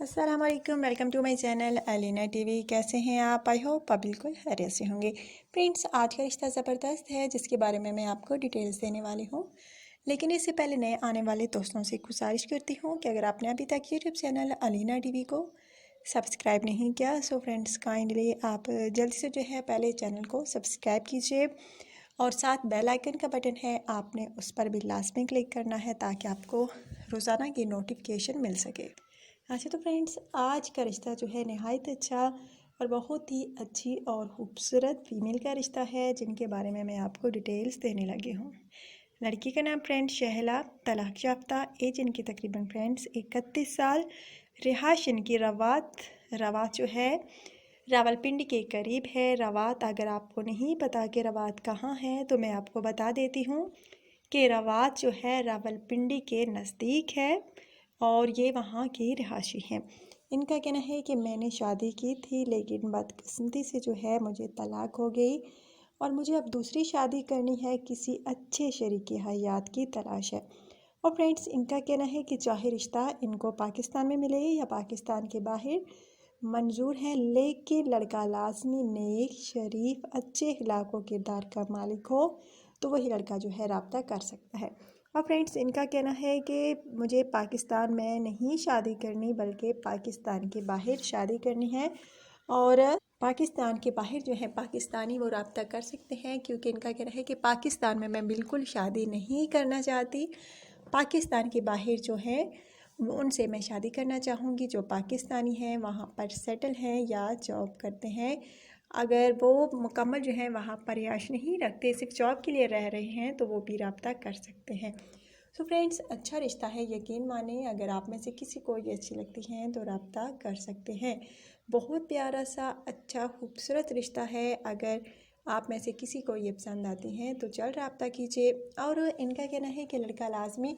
अस्सलाम वालेकुम, welcome to my channel Alina TV. कैसे हैं आप? आई होप आप बिल्कुल खैरियत से होंगे। फ्रेंड्स, आज का रिश्ता ज़बरदस्त है जिसके बारे में मैं आपको डिटेल्स देने वाली हूँ। लेकिन इससे पहले नए आने वाले दोस्तों से गुजारिश करती हूँ कि अगर आपने अभी तक यूट्यूब चैनल अलीना टीवी को सब्सक्राइब नहीं किया, सो फ्रेंड्स काइंडली आप जल्दी से जो है पहले चैनल को सब्सक्राइब कीजिए और साथ बेल आइकन का बटन है, आपने उस पर भी लाजमी क्लिक करना है ताकि आपको रोज़ाना की नोटिफिकेशन मिल सके। अच्छा तो फ्रेंड्स, आज का रिश्ता जो है नहायत अच्छा और बहुत ही अच्छी और ख़ूबसूरत फीमेल का रिश्ता है जिनके बारे में मैं आपको डिटेल्स देने लगी हूँ। लड़की का नाम फ्रेंड शहला, तलाक याफ्ता, एज इनकी तकरीबन फ्रेंड्स 31 साल, रिहाइश इनकी रवात जो है रावलपिंडी के करीब है। रवात, अगर आपको नहीं पता कि रवात कहाँ है तो मैं आपको बता देती हूँ कि रवात जो है रावलपिंडी के नज़दीक है और ये वहाँ की रिहायशी हैं। इनका कहना है कि मैंने शादी की थी लेकिन बदकिस्मती से जो है मुझे तलाक हो गई और मुझे अब दूसरी शादी करनी है, किसी अच्छे शरीके हयात की तलाश है। और फ्रेंड्स, इनका कहना है कि चाहे रिश्ता इनको पाकिस्तान में मिले या पाकिस्तान के बाहर मंजूर है, लेकिन लड़का लाजमी नेक, शरीफ, अच्छे इखलाक़ किरदार का मालिक हो तो वही लड़का जो है रब्ता कर सकता है। और फ्रेंड्स, इनका कहना है कि मुझे पाकिस्तान में नहीं शादी करनी बल्कि पाकिस्तान के बाहर शादी करनी है और पाकिस्तान के बाहर जो है पाकिस्तानी वो रब्ता कर सकते हैं, क्योंकि इनका कहना है कि पाकिस्तान में मैं बिल्कुल शादी नहीं करना चाहती। पाकिस्तान के बाहर जो है उनसे मैं शादी करना चाहूँगी जो पाकिस्तानी हैं, वहाँ पर सेटल हैं या जॉब करते हैं। अगर वो मुकम्मल जो है वहाँ पर याश नहीं रखते, सिर्फ जॉब के लिए रह रहे हैं, तो वो भी रब्ता कर सकते हैं। सो फ्रेंड्स, अच्छा रिश्ता है, यकीन माने। अगर आप में से किसी को ये अच्छी लगती हैं तो रब्ता कर सकते हैं। बहुत प्यारा सा अच्छा खूबसूरत रिश्ता है। अगर आप में से किसी को ये पसंद आती हैं तो जल्द रब्ता कीजिए। और इनका कहना है कि लड़का लाजमी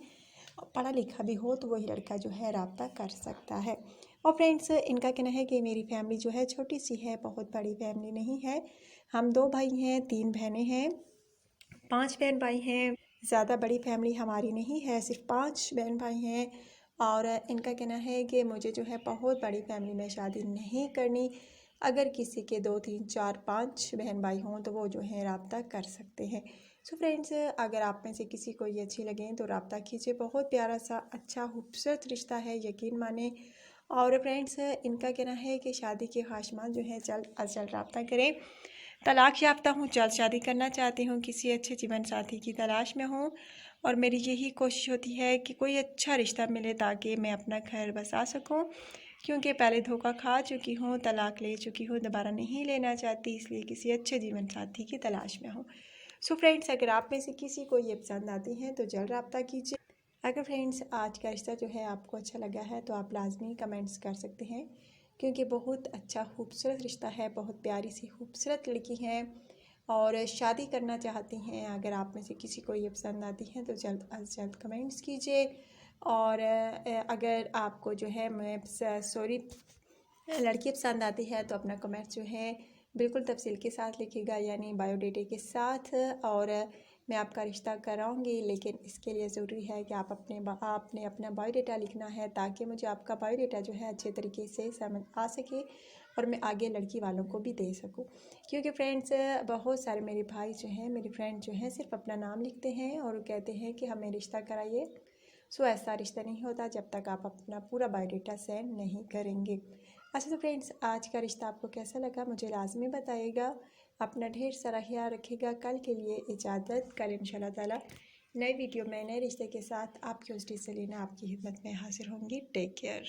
पढ़ा लिखा भी हो तो वही लड़का जो है रब्ता कर सकता है। और फ्रेंड्स, इनका कहना है कि मेरी फैमिली जो है छोटी सी है, बहुत बड़ी फैमिली नहीं है। हम 2 भाई हैं, 3 बहनें हैं, 5 बहन भाई हैं। ज़्यादा बड़ी फैमिली हमारी नहीं है, सिर्फ 5 बहन भाई हैं। और इनका कहना है कि मुझे जो है बहुत बड़ी फैमिली में शादी नहीं करनी। अगर किसी के 2, 3, 4, 5 बहन भाई हों तो वो जो है रब्ता कर सकते हैं। सो फ्रेंड्स, अगर आप में से किसी को ये अच्छी लगें तो रब्ता कीजिए। बहुत प्यारा सा अच्छा खूबसूरत रिश्ता है, यकीन माने। और फ्रेंड्स, इनका कहना है कि शादी के ख्वाहिशमंद जो है जल्द अज जल्द रब्ता करें। तलाक याफ्ता हूँ, जल्द शादी करना चाहती हूँ, किसी अच्छे जीवन साथी की तलाश में हूँ और मेरी यही कोशिश होती है कि कोई अच्छा रिश्ता मिले ताकि मैं अपना घर बसा सकूँ, क्योंकि पहले धोखा खा चुकी हूँ, तलाक ले चुकी हूँ, दोबारा नहीं लेना चाहती, इसलिए किसी अच्छे जीवन साथी की तलाश में हूँ। सो फ्रेंड्स, अगर आप में से किसी को ये पसंद आती हैं तो जल्द रब्ता कीजिए। अगर फ्रेंड्स आज का रिश्ता जो है आपको अच्छा लगा है तो आप लाजमी कमेंट्स कर सकते हैं, क्योंकि बहुत अच्छा खूबसूरत रिश्ता है। बहुत प्यारी सी खूबसूरत लड़की हैं और शादी करना चाहती हैं। अगर आप में से किसी को ये पसंद आती हैं तो जल्द अज जल्द कमेंट्स कीजिए। और अगर आपको जो है लड़की पसंद आती है तो अपना कमेंट जो है बिल्कुल तफसील के साथ लिखिएगा, यानी बायोडेटा के साथ। और मैं आपका रिश्ता कराऊंगी, लेकिन इसके लिए ज़रूरी है कि आपने अपना बायोडेटा लिखना है ताकि मुझे आपका बायोडेटा जो है अच्छे तरीके से समझ आ सके और मैं आगे लड़की वालों को भी दे सकूं। क्योंकि फ्रेंड्स, बहुत सारे मेरे भाई जो हैं, मेरे फ्रेंड जो हैं, सिर्फ अपना नाम लिखते हैं और कहते हैं कि हमें रिश्ता कराइए। सो ऐसा रिश्ता नहीं होता जब तक आप अपना पूरा बायोडेटा सेंड नहीं करेंगे। अच्छा तो फ्रेंड्स, आज का रिश्ता आपको कैसा लगा मुझे लाजमी बताइएगा। अपना ढेर सारा ख्याल रखिएगा। कल के लिए इजाज़त। कल इंशाल्लाह ताला नई वीडियो में नए रिश्ते के साथ आपकी होस्टी सलीना आपकी खिदमत में हाजिर होंगी। Take care.